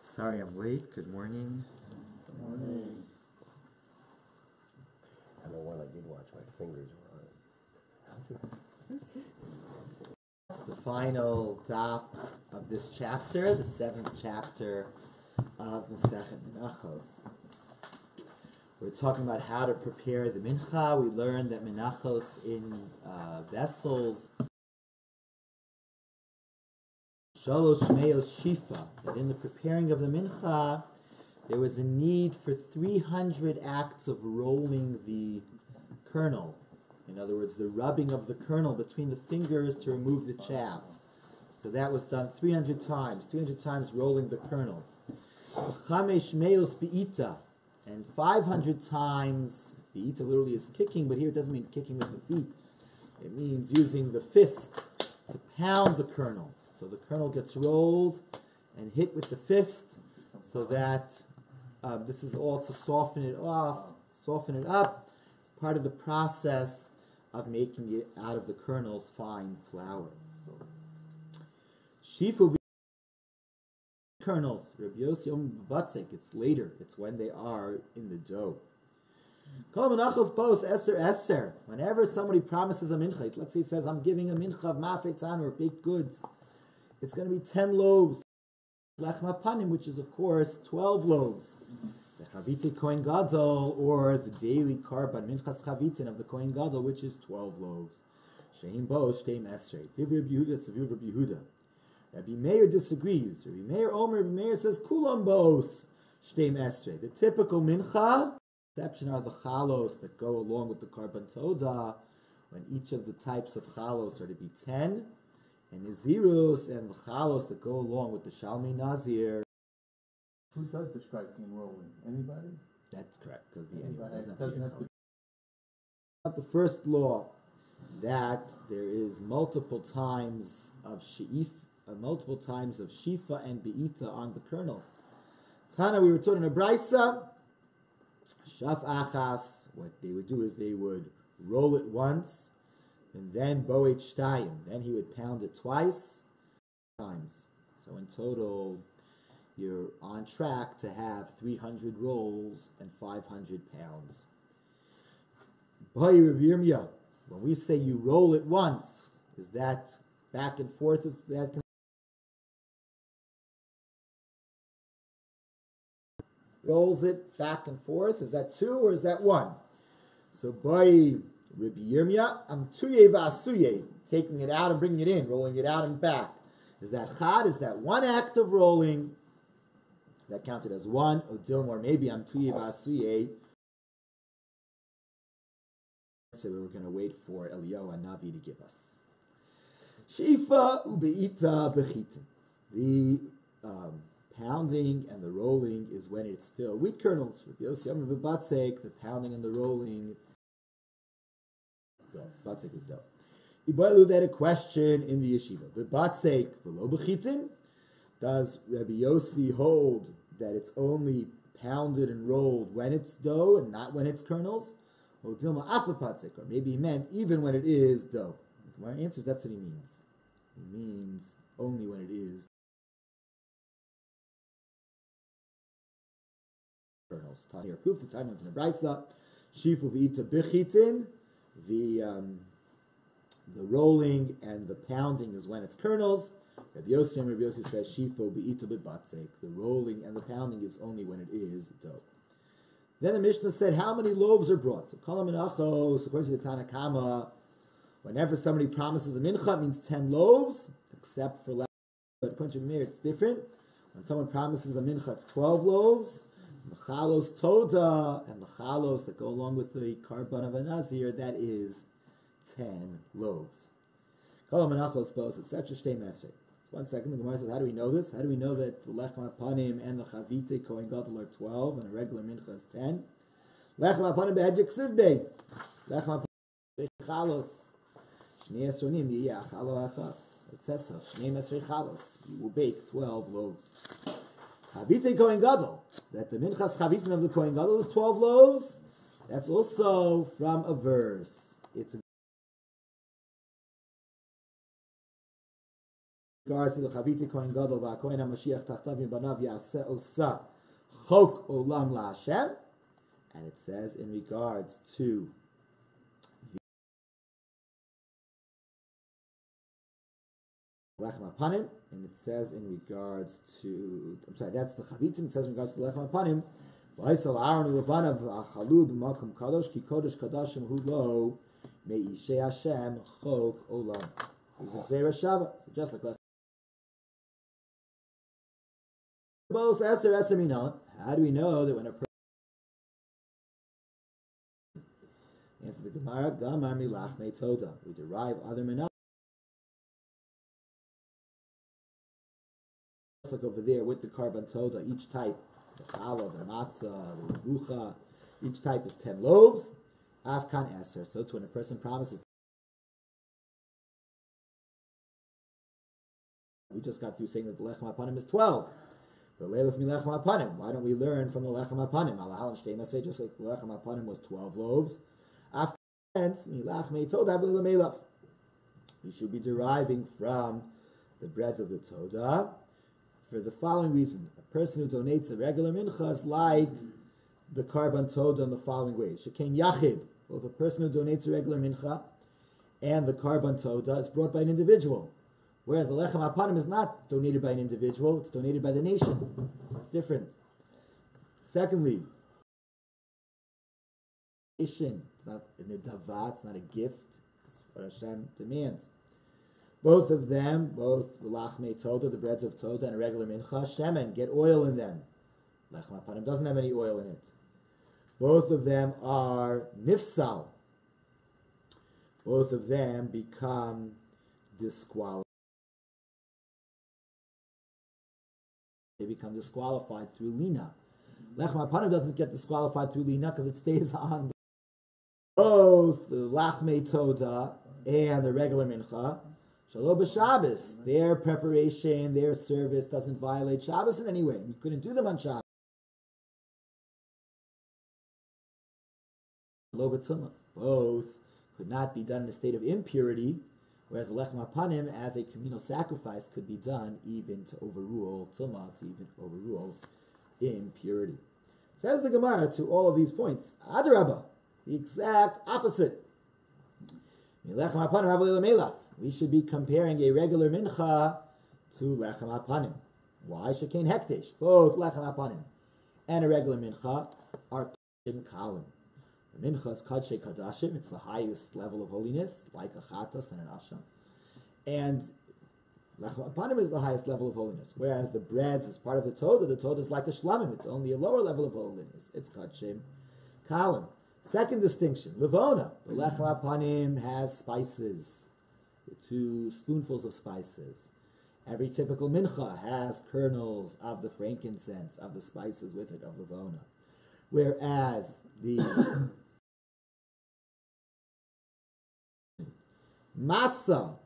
Sorry I'm late. Good morning. Good morning. I know one I did watch, my fingers were on it. It's the final daf of this chapter, the 7th chapter of Masechet Menachos. We're talking about how to prepare the mincha. We learned that menachos in vessels, shalosh shmeos shifa, that in the preparing of the mincha, there was a need for 300 acts of rolling the kernel. In other words, the rubbing of the kernel between the fingers to remove the chaff. So that was done 300 times rolling the kernel. Chamesh meos be'ita, and 500 times, be'ita literally is kicking, but here it doesn't mean kicking with the feet. It means using the fist to pound the kernel. So the kernel gets rolled and hit with the fist, so that this is all to soften it up. It's part of the process of making it out of the kernels fine flour. Shifu kernels, Rabbi Yossi Batzek, it's later, it's when they are in the dough. Kol menachos bos eser eser. Whenever somebody promises a mincha, let's say he says, I'm giving a mincha of mafetan or baked goods, it's going to be 10 loaves. Lechem hapanim, which is of course 12 loaves. The chavite kohen gadol, or the daily karban minchas chavitin of the kohen gadol, which is 12 loaves. Sheim bo shteim esrei. Div Rabbi Yehuda, tzaviv Rabbi Yehuda. Rabbi Meir disagrees. Rabbi Meir says kulam bos shteim esrei. The typical mincha, exception are the chalos that go along with the karban toda, when each of the types of chalos are to be 10, and nazirus and the chalos that go along with the shalmei nazir. Who does the striking and rolling? Anybody? That's correct. Could be anybody. Anybody. Doesn't have to be the first law that there is multiple times of shifa and be'ita on the kernel. Tana, we were taught in a brisa, shaf achas. What they would do is they would roll it once, and then bo'et shtayim. Then he would pound it twice times. So in total, you're on track to have 300 rolls and 500 pounds. When we say you roll it once, is that back and forth? Is that rolls it back and forth? Is that 2 or is that 1? So by Rabbi Yirmiyah, I'm tuye v'asuye, taking it out and bringing it in, rolling it out and back. Is that chad? Is that 1 act of rolling? Is that counted as 1? Or maybe I'm tuye v'asuye. So we're going to wait for Eliyahu Navi to give us. Shifa ubeita bechitim. The pounding and the rolling is when it's still wheat kernels. The pounding and the rolling. Well, batzek is dough. Ibalu had a question in the yeshiva. The batzek v'lo bechitim. Does Rabbi Yossi hold that it's only pounded and rolled when it's dough and not when it's kernels? Or maybe he meant even when it is dough. The Gemara answers that's what he means. He means only when it is kernels. Here, proof the time of the brisa. Shifu v'ita bechitin. The rolling and the pounding is when it's kernels. Rabbi Yossi says Shifu v'ita bebatzek. The rolling and the pounding is only when it is dough. Then the Mishnah said, how many loaves are brought? So kol menachos, according to the Tanna Kama, whenever somebody promises a mincha, it means 10 loaves, except for last. But according to Meir, it's different. When someone promises a mincha, it's 12 loaves. The chalos toda, and the chalos that go along with the karban of a nazir, that is 10 loaves. Kol menachos bos, it's such a shtei messer. 1 second, the Gemara says, how do we know this? How do we know that the lechem hapanim and the chavite kohen gadol are 12 and a regular mincha is 10? Lechem hapanim behedjik sivbei. Lechem hapanim chalos. Shnei esronim yiyah chalo achas. It says so. Shnei mesrei chalos. You will bake 12 loaves. Chavite kohen gadol. That the minchas chavitin of the kohen gadol is 12 loaves. That's also from a verse. It's a regards to the Chaviti Kohen Gadol v'Kohen HaMashiach Tachtav Mibanav Yaseh Osa Chok Olam LaHashem, and it says in regards to the Lechem Apanim, and it says in regards to, I'm sorry, that's the Chavitim, it says in regards to the Lechem Apanim, V'aisal Aaron Levanav Achalu B'makom Kadosh Ki Kodesh Kadashim Hu Lo Me'ishei Hashem Chok Olam. It's a Gzeira Shava, so just like Lechem. How do we know that when a person answer the Gemara, Gamar Milach Meitoda, we derive other menachos. Like over there with the Karban Toda, each type, the challah, the matzah, the rucha, each type is 10 loaves. Afkan Eser. So it's when a person promises. We just got through saying that the Lechem Apanim is 12. The Leiluf Milechem Apanim. Why don't we learn from the Lechem Apanim? Alahal and Shtei Maseh, just like the Lechem Apanim was 12 loaves. After Milach Meitoda B'Lemelach. We should be deriving from the bread of the Toda for the following reason. A person who donates a regular mincha is like the Karban Toda in the following way. Shekain Yachid, both a person who donates a regular mincha and the Karban Toda is brought by an individual. Whereas the Lechem Apanim is not donated by an individual, it's donated by the nation. So it's different. Secondly, it's not a nedava, it's not a gift, it's what Hashem demands. Both of them, both the Lachmei Toda, the breads of Toda, and a regular mincha, shemen, get oil in them. Lechem Apanim doesn't have any oil in it. Both of them are nifsal. Both of them become disqualified. They become disqualified through lina. Lechem Apanim doesn't get disqualified through lina because it stays on both the Lachmei Toda and the regular mincha. Shalom b'Shabbos, their preparation, their service doesn't violate Shabbos in any way. You couldn't do them on Shabbos. Shalom b'Tumah, both could not be done in a state of impurity, whereas the Lechem Apanim, as a communal sacrifice, could be done even to overrule Tumah, to even overrule impurity. Says the Gemara to all of these points, Adarabah, the exact opposite. We should be comparing a regular mincha to Lechem Apanim. Why? Shekain Hekdesh. Both Lechem Apanim and a regular mincha are Kadashim Kalim. The mincha is Kadshei Kadashim. It's the highest level of holiness, like a Chatas and an Asham. And Lechem Apanim is the highest level of holiness. Whereas the breads is part of the Toda is like a Shlamim. It's only a lower level of holiness. It's Kadshim Kalim. Second distinction, Levona. The Lechem Apanim has spices, 2 spoonfuls of spices. Every typical mincha has kernels of the frankincense, of the spices with it, of Levona. Whereas the matzah,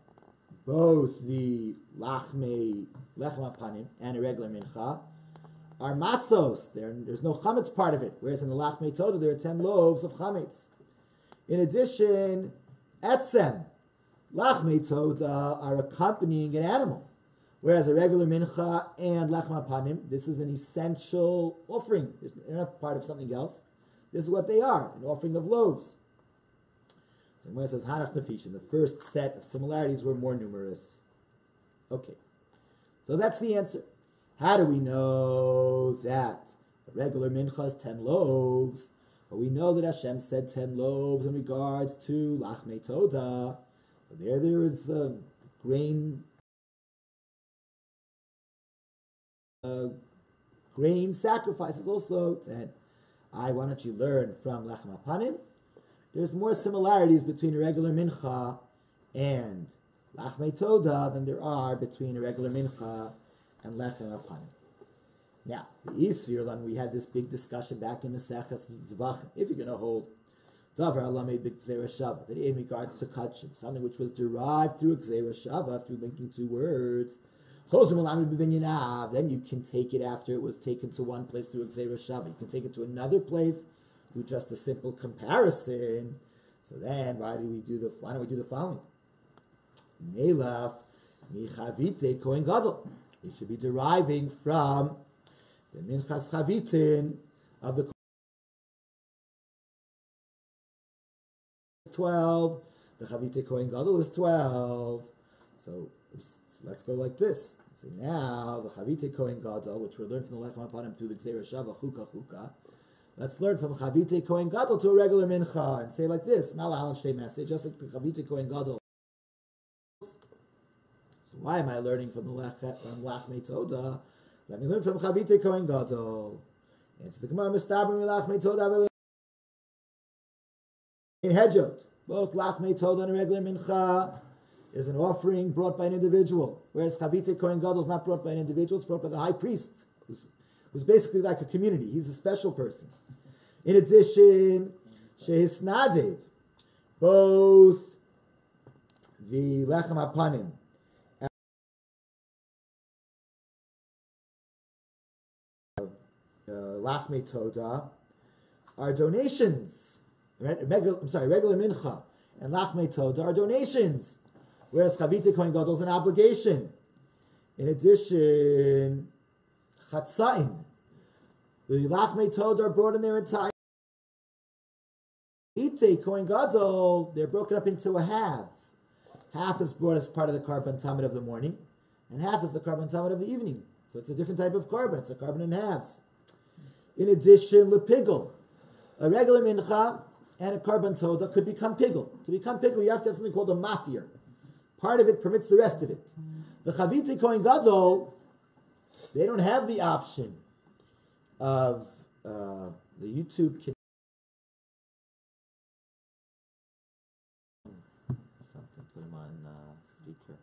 both the Lechem Apanim and a regular mincha, are matzos. There's no chametz part of it, whereas in the Lachmei Toda there are 10 loaves of chametz. In addition, etzem, Lachmei Toda are accompanying an animal, whereas a regular mincha and Lechem Apanim, this is an essential offering. They're not part of something else. This is what they are, an offering of loaves. So where it says Hanach Nefishim, the first set of similarities were more numerous. Okay, so that's the answer. How do we know that a regular mincha is 10 loaves? But we know that Hashem said 10 loaves in regards to Lachmei Toda. So there is grain sacrifices also 10. Why don't you learn from Lechem Apanim? There's more similarities between a regular mincha and Lachmei Toda than there are between a regular mincha and Lechem Apanim. Now, the Yisvirlan, we had this big discussion back in Maseches Zvachim. If you're going to hold Davar Alamei B'Gzeira Shava, that in regards to Kachim, something which was derived through a Gzeira Shava, through linking 2 words, then you can take it after it was taken to one place through a Gzeira Shava. You can take it to another place through just a simple comparison. So then, why don't we do the following? Neilaf, Michavite Kohen Gadol. It should be deriving from the Minchas Chavitin of the 12. The Chavite Kohen Gadol is 12. So let's go like this. So now the Chavite Kohen Gadol, which we learned from the Lechem Apanim through the Gzeira Shava Chuka. Let's learn from Chavite Kohen Gadol to a regular mincha and say like this: Malal Shtei Message, just like the Chavite Kohen Gadol. So why am I learning from Lachmei Toda? Let me learn from Chavite Kohen Gadol. And so the Gemara Mistabrim Lachmei Toda in Hedjot, both Lachmei Toda and a regular mincha is an offering brought by an individual, whereas Chavite Kohen Gadol is not brought by an individual; it's brought by the high priest, who's basically like a community. He's a special person. In addition, Shehisnadev, both the Lechem Apanim and Lachmei Toda are donations. Regular mincha and Lachmei Toda are donations, whereas Chavite Kohen Gadol is an obligation. In addition, Chatzain, the Lachmei Toda are brought in their entire. Chavite Kohen Gadol, they're broken up into a half. Half is brought as part of the Karban Tamid of the morning, and half is the Karban Tamid of the evening. So it's a different type of Karban. It's a Karban in halves. In addition, Lepigel, a regular mincha and a Karban Toda could become Pigel. To become Pigel, you have to have something called a Matir. Part of it permits the rest of it. The Chavite Kohen Gadol, they don't have the option of the YouTube can something, put them on speaker.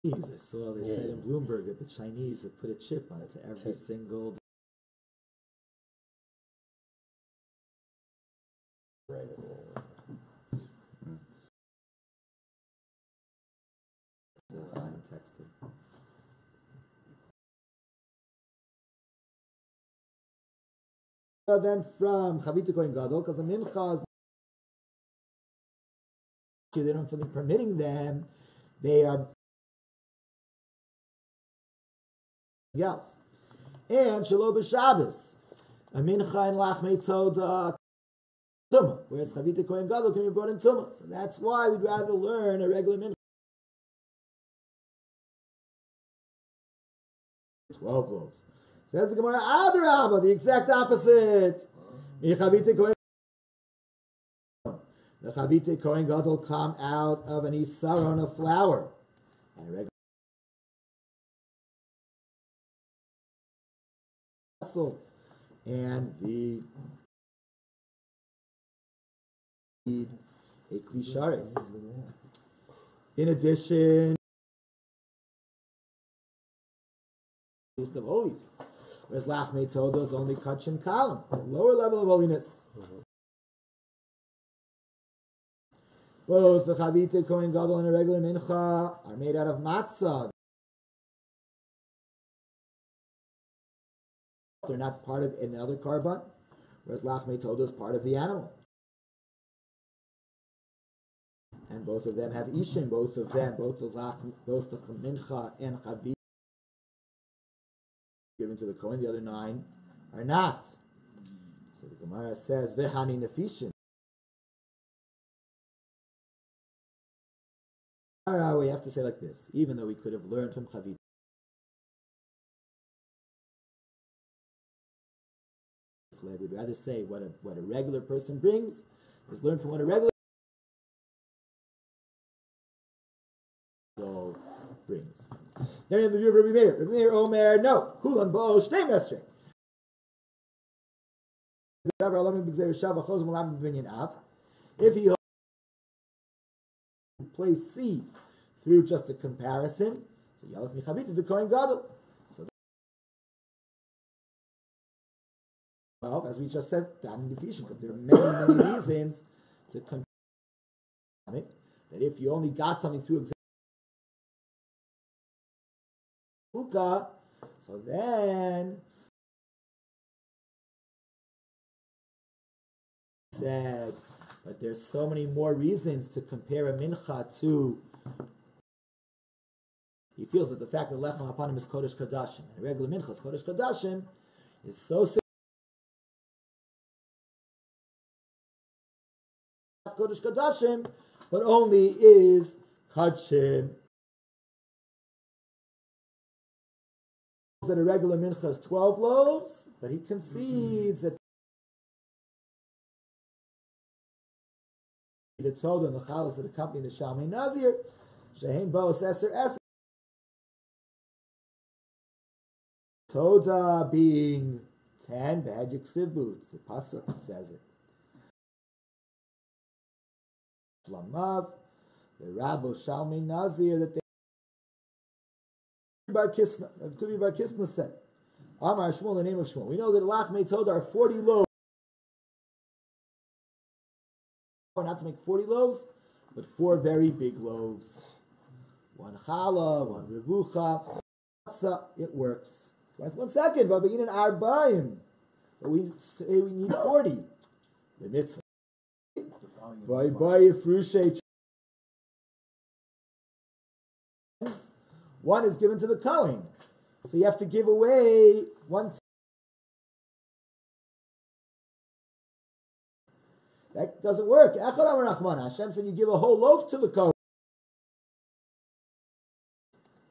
I saw they said in Bloomberg that the Chinese have put a chip onto every single. Right. I'm texted. Then from Chavite Kohen Gadol, because the minchas, they don't have something permitting them, they are else. And Shalom b'Shabbos, a mincha and Lachmei Toda Tumah, whereas Chavite Kohen Gadol can be brought in Tumah. So that's why we'd rather learn a regular mincha. 12 loaves. Says the Gemara, Adarabba, the exact opposite. The Chavite Kohen Gadol come out of an isaron of flour and a regular vessel, and a klisharis. In addition, Feast of Holies, whereas Lachmei Toda is only kachin kalim, lower level of holiness. Both the Chavite Kohen Gadol and a regular mincha are made out of matzah. They're not part of another karban, whereas Lachmei Toda is part of the animal. And both of them have ishin. Both the mincha and Chavite given to the Kohen. The other 9 are not. So the Gemara says v'hani nefishin. We have to say like this, even though we could have learned from Chavite. We'd rather say what a regular person brings is learn from what a regular brings. Then we have the view of Rabbi Meir. Rabbi Meir Omer, no, Kulan Bo Shnei Mesrei. If he place C through just a comparison, so Yalach Michavit the Kohen Gadol. So, well, as we just said, Dan Defishin, because there are many reasons to compare it. That if you only got something through example, so then said, but there's so many more reasons to compare a mincha to. He feels that the fact that lechem apanim is kodesh kadashim and a regular mincha is kodesh kadashim is so kodesh kadashim, but only is kachim. That a regular mincha is 12 loaves, but he concedes that the Toda and the Chalas that accompany the Shalmei Nazir, Shehein Boas Eser Eser, Toda being 10, Behad Yiksiv Boots, the Pasuk says it. Shlamav, the Rabbo Shalmei Nazir, that they Bar Kisna said, Amar Shmuel, the name of Shmuel. We know that Lachmei Toda are 40 loaves. Not to make 40 loaves, but 4 very big loaves. 1 challah, 1 revucha. It works. 1 second, but we need an arba'im. But we say we need 40. The mitzvah. One is given to the Kohen. So you have to give away 1. That doesn't work. Hashem said you give a whole loaf to the Kohen.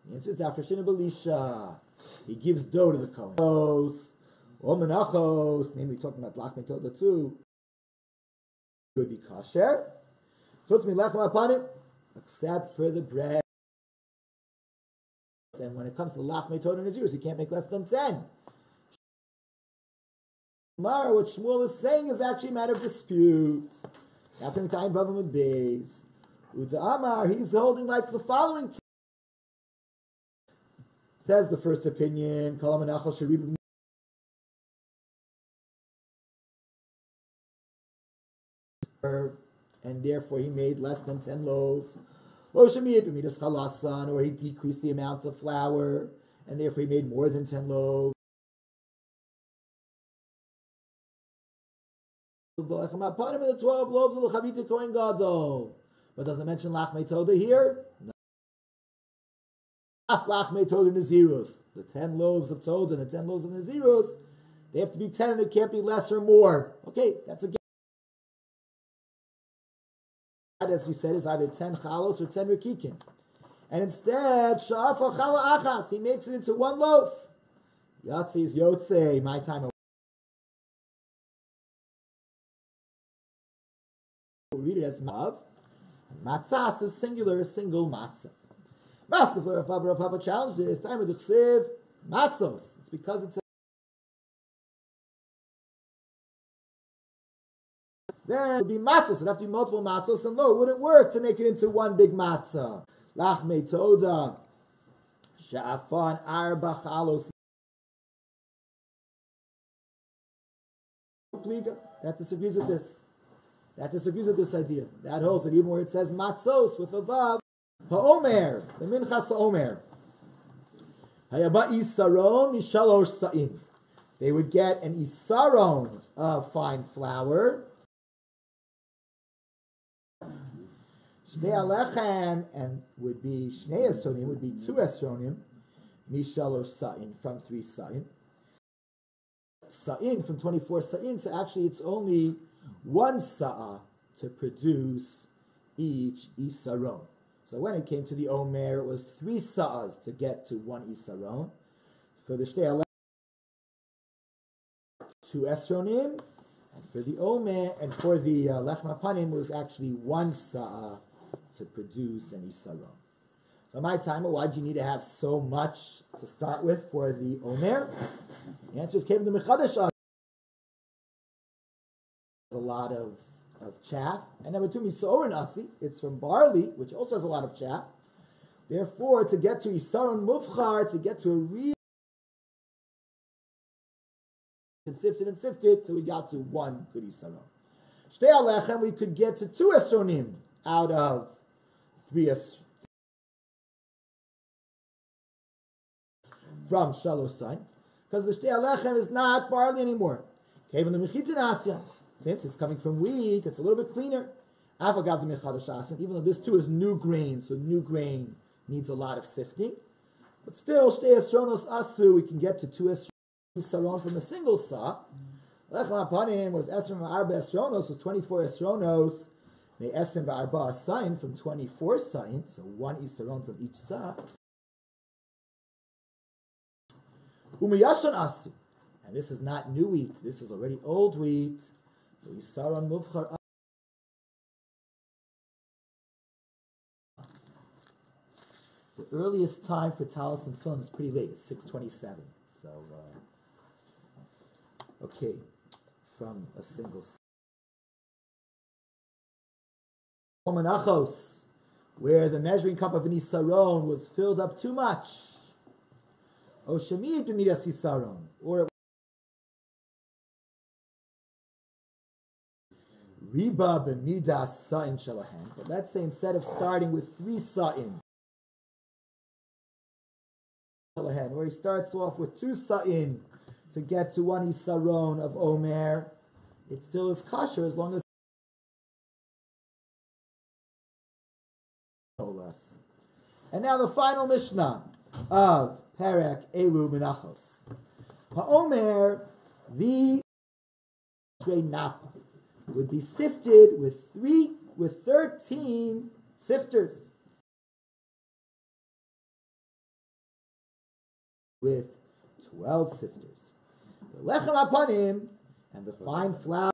The answer is Dafrashina Belisha. He gives dough to the Kohen. Menachos, namely talking about Lachmei Toda too, would be kasher. Chutz milechem upon it, except for the bread. And when it comes to Lachmei Toda and Nazirus, you can't make less than 10. What Shmuel is saying is actually a matter of dispute. Now turning to Ayin Vav Amud Beis. Uda Amar, he's holding like the following. Says the first opinion, Kol HaMenachos Sharib, and therefore he made less than 10 loaves. Or he decreased the amount of flour, and therefore he made more than 10 loaves. The 12 loaves of the Chavita Kohen Gadol. But does it mention Lachmei Toda here? No. Lachmei Toda Nazirus. The 10 loaves of Toda and the 10 loaves of Nazirus, they have to be 10 and it can't be less or more. Okay, that's a as we said, is either 10 chalos or 10 rikikin. And instead, sha'afa chala achas, he makes it into 1 loaf. Yatsi is yotze, my time. We read it as mav. Matzah is singular, single matzah. Maskefler of Papa challenged it. It's time of the chsiv matzos. It's because it's then it would be matzos. It'd have to be multiple matzos, and no, it wouldn't work to make it into 1 big matzah. Lachmei Toda, sha'afan arba chalos. That disagrees with this. That disagrees with this idea. That holds that even where it says matzos with a vav, ha'omer, the minchas ha'omer, hayaba isaron mishalosh sa'in. They would get an isaron of fine flour. Shnei alechem and would be shnei esronim would be 2 esronim, mishalosh sa'in from 3 sa'in. Sa'in from 24 sa'in, so actually it's only 1 sa'ah to produce each isaron. So when it came to the omer, it was 3 sa'ahs to get to 1 isaron. For the shtei alechem, 2 esronim, and for the omer, and for the lechem apanim was actually 1 sa'ah to produce an isaron. So my time, why do you need to have so much to start with for the omer? The answer is came to Mechadesh. A lot of chaff. And number 2, misorin asi, it's from barley, which also has a lot of chaff. Therefore, to get to isaron mufchar, to get to a real and sifted, so we got to 1 good isaron. Shtei alechem, we could get to 2 esronim out of 3 esronim. From shalosh sain, because the shtei alechem is not barley anymore. Came in the mechitin asya. Since it's coming from wheat, it's a little bit cleaner. Even though this too is new grain, so new grain needs a lot of sifting. But still, shtei esronos asu, we can get to 2 saron from a single sa. Lechem apanim was esron v'arba esronos, was 24 esronos. May esron v'arba asayin from 24 sayin, so 1 isaron from each sa. Umiyashan asu, and this is not new wheat, this is already old wheat. So isaron muvchar. The earliest time for talis and tefillin is pretty late. It's 6:27. So, okay, from a single. Menachos, where the measuring cup of an isaron was filled up too much. O shemid b'midas isaron, or riba b'midas sa'in shalahen. But let's say instead of starting with 3 sa'in, where he starts off with 2 sa'in to get to 1 isaron of omer, it still is kosher as long as less. And now the final Mishnah of Perek Elu Menachos. Ha'omer, the napa would be sifted with 13 sifters. With 12 sifters. The lechem apanim and the fine flour.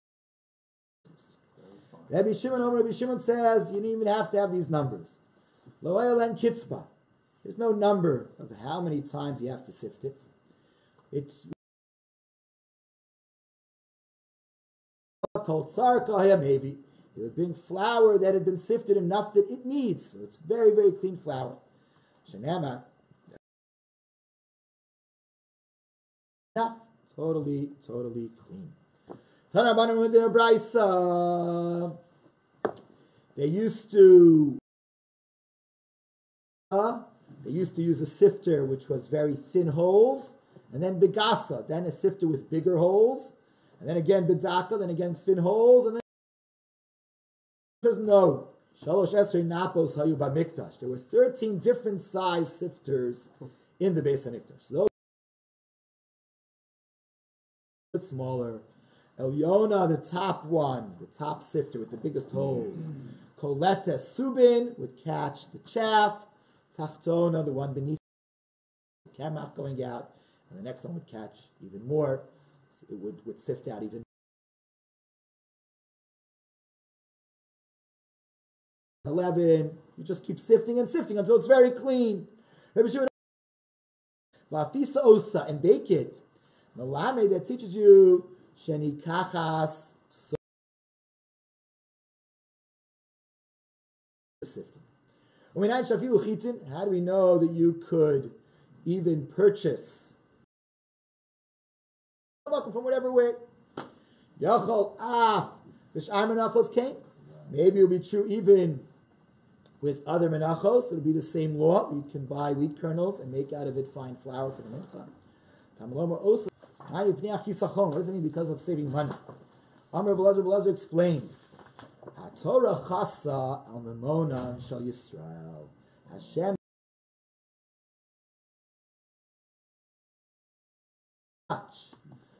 Rabbi Shimon says you don't even have to have these numbers. Lo'el and kitzba. There's no number of how many times you have to sift it. It's called tzarka maybe. It would bring flour that had been sifted enough that it needs. So it's very, very clean flour. Shenamar. Enough. Totally clean. They used to use a sifter which was very thin holes, and then begasa, then a sifter with bigger holes, and then again bedaka, then again thin holes, and then it says no. Shalosh esrei napos hayu b'mikdash. There were 13 different size sifters in the Beis HaMikdash. So smaller. Elyona, the top one, the top sifter with the biggest holes. Koleta subin would catch the chaff. Tachtona, the one beneath the kamach going out, and the next one would catch even more. So it would sift out even more. 11. You just keep sifting and sifting until it's very clean. Vafisa osa, and bake it. Malame, that teaches you sheni kachas sifting. How do we know that you could even purchase from whatever way? Yachol af v'sh'ar menachos came. Maybe it will be true even with other menachos. It will be the same law. You can buy wheat kernels and make out of it fine flour for the mincha. What does it mean because of saving money? Amr B'Lezer explained. HaTorah chasa al memona shel Yisrael. Hashem.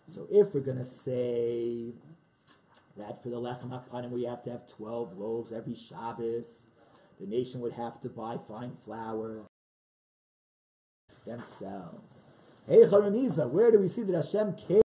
So if we're going to say that for the lechem hapanim where you have to have 12 loaves every Shabbos, the nation would have to buy fine flour themselves. Hey Charamiza, where do we see that Hashem